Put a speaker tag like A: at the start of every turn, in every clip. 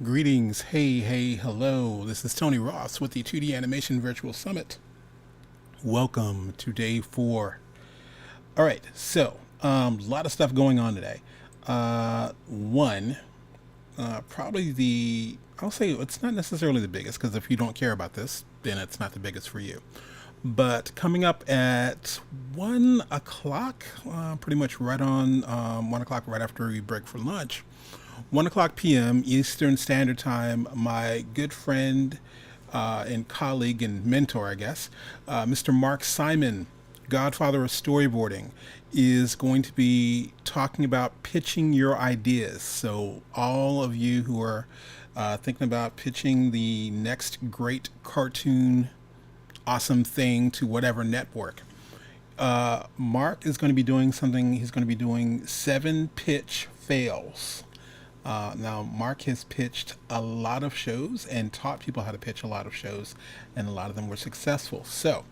A: Greetings, hey, hello. This is Tony Ross with the 2D Animation Virtual Summit. Welcome to day 4. All right, so a lot of stuff going on today. One, probably I'll say it's not necessarily the biggest because if you don't care about this, then it's not the biggest for you. But coming up at 1 o'clock, pretty much right on 1 o'clock, right after we break for lunch, 1 o'clock p.m. Eastern Standard Time, my good friend and colleague and mentor, I guess, Mr. Mark Simon, godfather of storyboarding, is going to be talking about pitching your ideas. So, all of you who are thinking about pitching the next great cartoon awesome thing to whatever network, Mark is going to be doing something. He's going to be doing 7 pitch fails. Now, Mark has pitched a lot of shows and taught people how to pitch a lot of shows, and a lot of them were successful. So,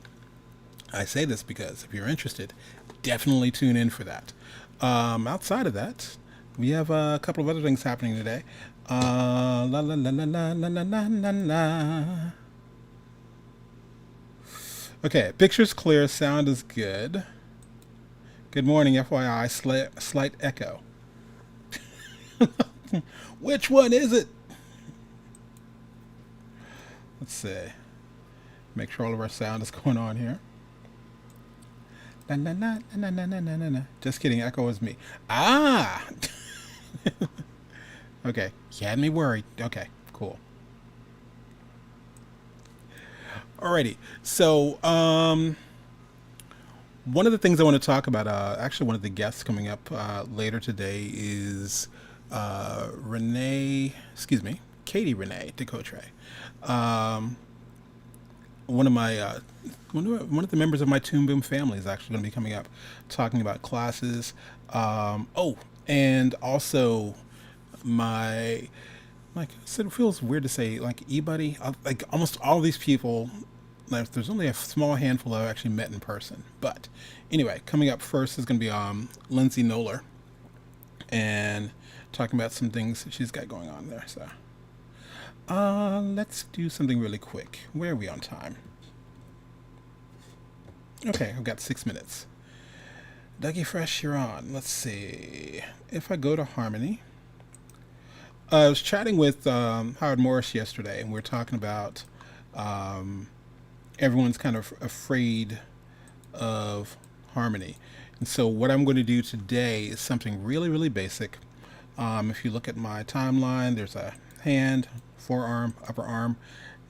A: I say this because if you're interested, definitely tune in for that. Outside of that, we have a couple of other things happening today. La la la la la la la la la. Okay, picture's clear, sound is good. Good morning, FYI, slight echo. Which one is it? Let's see. Make sure all of our sound is going on here. Na, na, na, na, na, na, na, na. Just kidding, echo is me. Ah! Okay, you had me worried. Okay, cool. Alrighty, so one of the things I want to talk about, actually one of the guests coming up later today is Katey Rene de Cotret. One of my one of the members of my Toon Boom family is actually going to be coming up, talking about classes. And also my, like I said, it feels weird to say like eBuddy. Like almost all these people, like, there's only a small handful I've actually met in person. But anyway, coming up first is going to be Lindsay Knowler, and talking about some things that she's got going on there. So let's do something really quick. Where are we on time? Okay, I've got 6 minutes. Dougie Fresh, you're on. Let's see. If I go to Harmony, I was chatting with Howard Morris yesterday, and we are talking about everyone's kind of afraid of Harmony. And so what I'm going to do today is something really, really basic. If you look at my timeline, there's a hand, forearm, upper arm,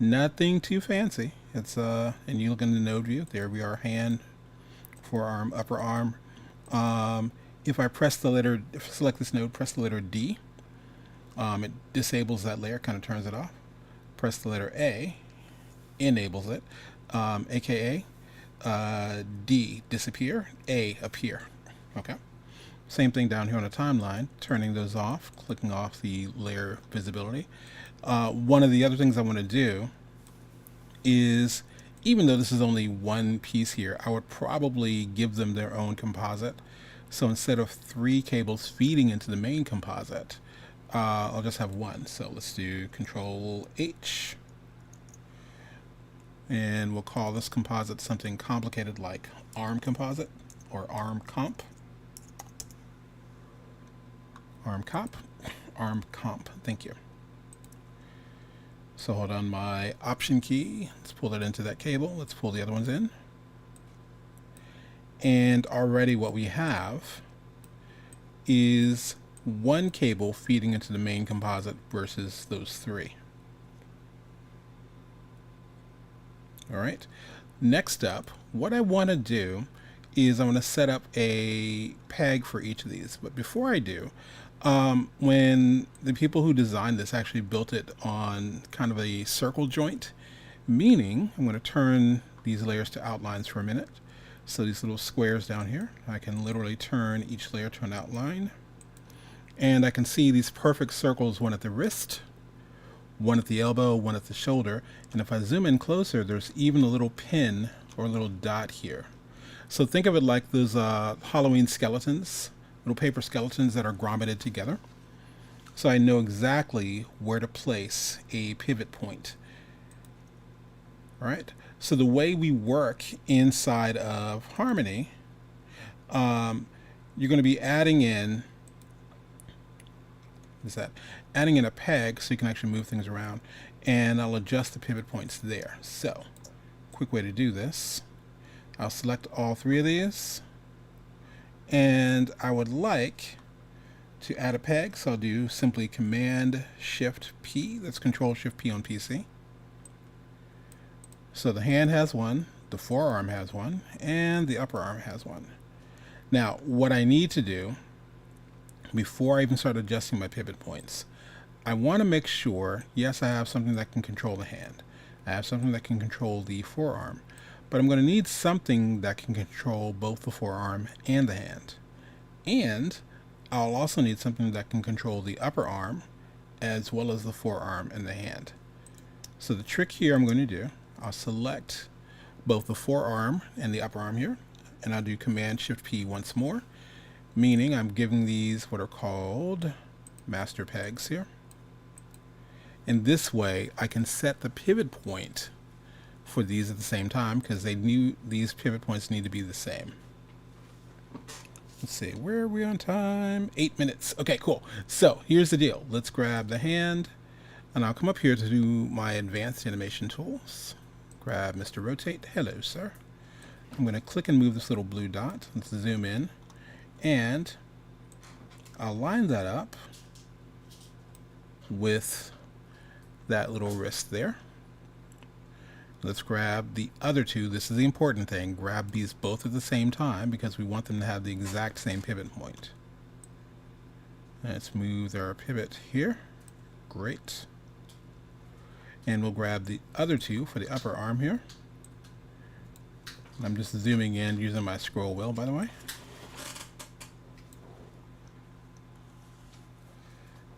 A: nothing too fancy. It's and you look in the node view, there we are, hand, forearm, upper arm. If I select this node, press the letter D, it disables that layer, kind of turns it off. Press the letter A, enables it, aka D, disappear, A, appear. Okay. Same thing down here on the timeline, turning those off, clicking off the layer visibility. One of the other things I want to do is, even though this is only one piece here, I would probably give them their own composite. So instead of 3 cables feeding into the main composite, I'll just have one. So let's do Control H, and we'll call this composite something complicated like ARM composite or ARM comp. ARM comp, thank you. So hold on my Option key, let's pull that into that cable, let's pull the other ones in. And already what we have is 1 cable feeding into the main composite versus those 3. Alright, next up, what I want to do is I want to set up a peg for each of these. But before I do, when the people who designed this actually built it on kind of a circle joint, meaning I'm going to turn these layers to outlines for a minute. So these little squares down here, I can literally turn each layer to an outline. And I can see these perfect circles, one at the wrist, one at the elbow, one at the shoulder. And if I zoom in closer, there's even a little pin or a little dot here. So think of it like those Halloween skeletons, little paper skeletons that are grommeted together. so I know exactly where to place a pivot point. All right. So the way we work inside of Harmony, you're going to be adding in, is that adding in a peg so you can actually move things around, and I'll adjust the pivot points there. So quick way to do this, I'll select all three of these, and I would like to add a peg, so I'll do simply Command Shift P. That's Control Shift P on PC. So the hand has one, the forearm has one, and the upper arm has one. Now, what I need to do before I even start adjusting my pivot points, I want to make sure, yes, I have something that can control the hand. I have something that can control the forearm, but I'm going to need something that can control both the forearm and the hand. And I'll also need something that can control the upper arm as well as the forearm and the hand. So the trick here I'm going to do, I'll select both the forearm and the upper arm here, and I'll do Command Shift P once more, meaning I'm giving these what are called master pegs here. And this way I can set the pivot point for these at the same time, because they knew these pivot points need to be the same. Let's see, where are we on time? 8 minutes. Okay, cool. So here's the deal. Let's grab the hand, and I'll come up here to do my advanced animation tools. Grab Mr. Rotate. Hello, sir. I'm going to click and move this little blue dot. Let's zoom in, and I'll line that up with that little wrist there. Let's grab the other two. This is the important thing. Grab these both at the same time because we want them to have the exact same pivot point. Let's move our pivot here. Great. And we'll grab the other two for the upper arm here. I'm just zooming in using my scroll wheel, by the way.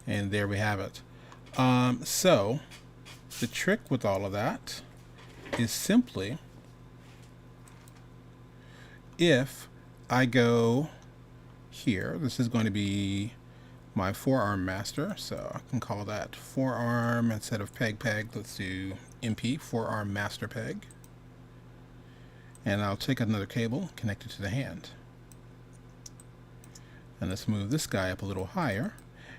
A: And there we have it. So the trick with all of that is simply, if I go here, this is going to be my forearm master, so I can call that forearm instead of peg. Let's do MP, forearm master peg. And I'll take another cable, connect it to the hand. And let's move this guy up a little higher.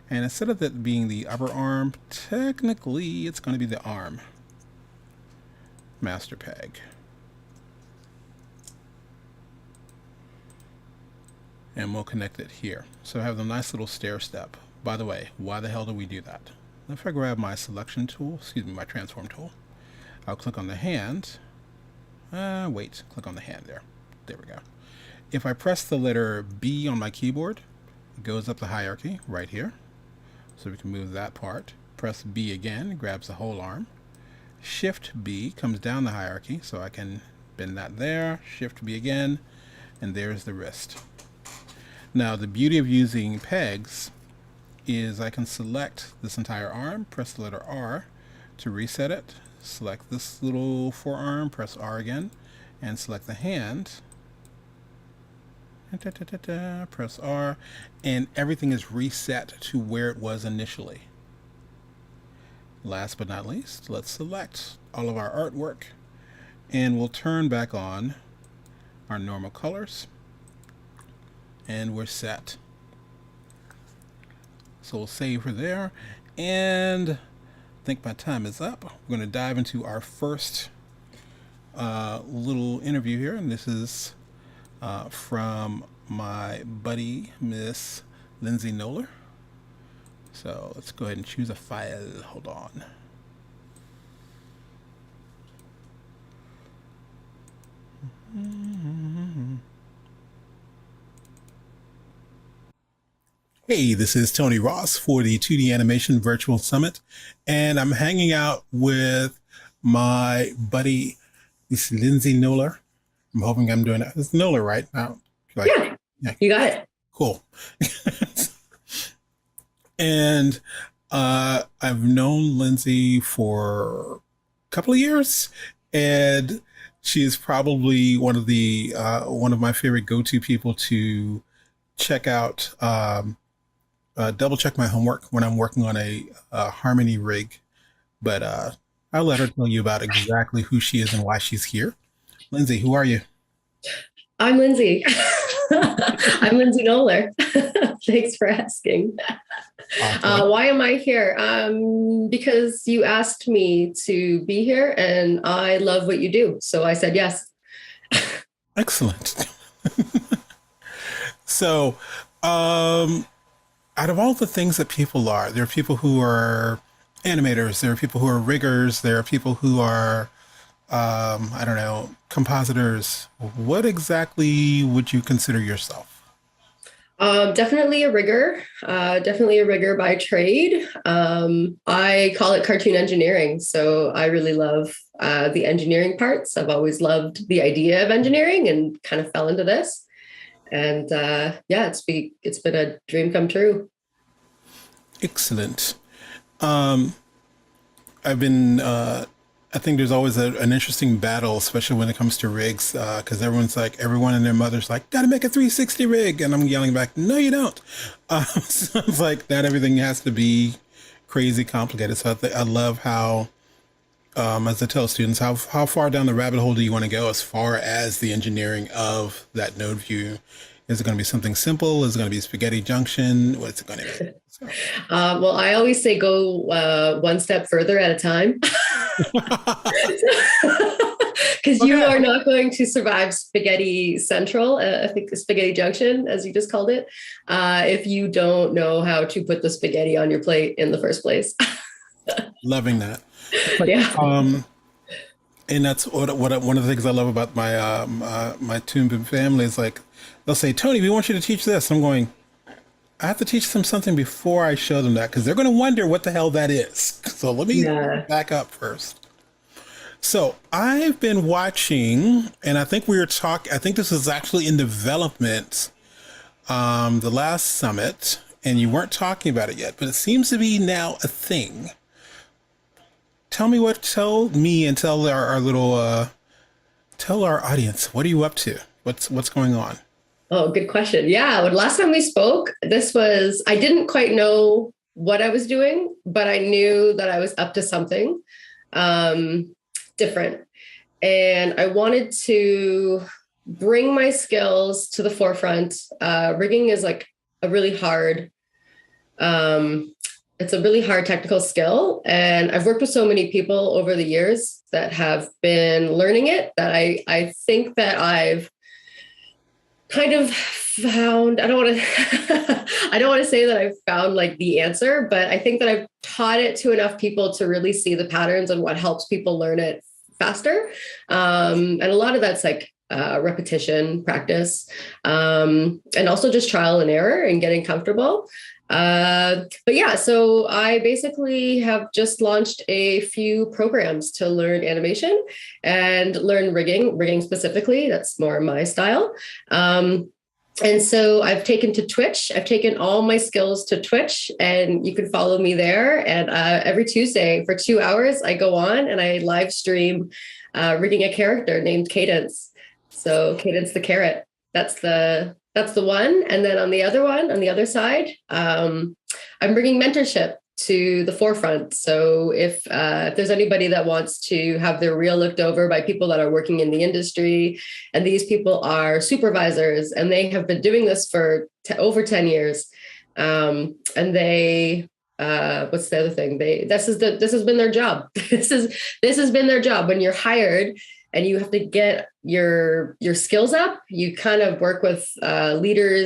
A: And instead of it being the upper arm, technically it's going to be the arm master peg. And we'll connect it here. So I have the nice little stair step. By the way, why the hell do we do that? If I grab my selection tool, excuse me, my transform tool, I'll click on the hand. Click on the hand there. There we go. If I press the letter B on my keyboard, it goes up the hierarchy right here. So we can move that part. Press B again, grabs the whole arm. Shift B comes down the hierarchy, so I can bend that there. Shift B again, and there's the wrist. Now the beauty of using pegs is I can select this entire arm, press the letter R to reset it, select this little forearm, press R again, and select the hand. Press R, and everything is reset to where it was initially. Last but not least, let's select all of our artwork, and we'll turn back on our normal colors, and we're set. So we'll save her there, and I think my time is up. We're going to dive into our first little interview here, and this is from my buddy, Miss Lindsay Knowler. So let's go ahead and choose a file. Hold on. Hey, this is Tony Ross for the 2D Animation Virtual Summit, and I'm hanging out with my buddy, Miss Lindsay Knowler. I'm hoping I'm doing it. It's Knowler, right? Now,
B: yeah, you got it.
A: Cool. And I've known Lindsay for a couple of years, and she's probably one of my favorite go-to people to check out double check my homework when I'm working on a Harmony rig, but I'll let her tell you about exactly who she is and why she's here. Lindsay, who are you?
B: I'm Lindsay. I'm Lindsay Knowler. Thanks for asking.
A: Awesome.
B: Why am I here? Because you asked me to be here and I love what you do. So I said yes.
A: Excellent. So, um, out of all the things that people are, there are people who are animators, there are people who are riggers, there are people who are, I don't know, compositors. What exactly would you consider yourself?
B: Definitely a rigger. Definitely a rigger by trade. I call it cartoon engineering. So I really love the engineering parts. I've always loved the idea of engineering and kind of fell into this. And yeah, it's been a dream come true.
A: Excellent. Um, I've been, I think there's always an interesting battle, especially when it comes to rigs, because everyone's like, everyone and their mother's like, gotta make a 360 rig. And I'm yelling back, no, you don't. So it's like, not everything has to be crazy complicated. So I love how, as I tell students, how far down the rabbit hole do you want to go as far as the engineering of that node view? Is it going to be something simple? Is it going to be spaghetti junction? What's it going to be? So.
B: Well, I always say go one step further at a time. Because you
A: Okay.
B: are not going to survive Spaghetti Central, I think Spaghetti Junction, as you just called it, if you don't know how to put the spaghetti on your plate in the first place.
A: Loving that. It's like,
B: Yeah.
A: and that's one of the things I love about my my Toon family is like they'll say, Tony, we want you to teach this. I'm going, I have to teach them something before I show them that because they're going to wonder what the hell that is. So let me
B: Yeah.
A: back up first. So I've been watching, and I think we were talking. I think this was actually in development, the last summit, and you weren't talking about it yet, but it seems to be now a thing. Tell me and tell our little, tell our audience, what are you up to? What's going on?
B: Oh, good question. Yeah. When last time we spoke, I didn't quite know what I was doing, but I knew that I was up to something um, different. And I wanted to bring my skills to the forefront. Rigging is like a really hard, um, it's a really hard technical skill. And I've worked with so many people over the years that have been learning it that I think that I've kind of found, I don't want to I don't want to say that I've found like the answer, but I think that I've taught it to enough people to really see the patterns and what helps people learn it faster. And a lot of that's like repetition, practice, and also just trial and error and getting comfortable. But yeah, so I basically have just launched a few programs to learn animation and learn rigging specifically. That's more my style. And so I've taken to Twitch. I've taken all my skills to Twitch, and you can follow me there. And every Tuesday for 2 hours, I go on and I live stream rigging a character named Cadence. So Cadence the carrot. That's the one. And then on the other side, I'm bringing mentorship to the forefront. So if there's anybody that wants to have their reel looked over by people that are working in the industry, and these people are supervisors, and they have been doing this for over 10 years, and they what's the other thing? This has been their job. This has been their job. When you're hired and you have to get your skills up, you kind of work with leaders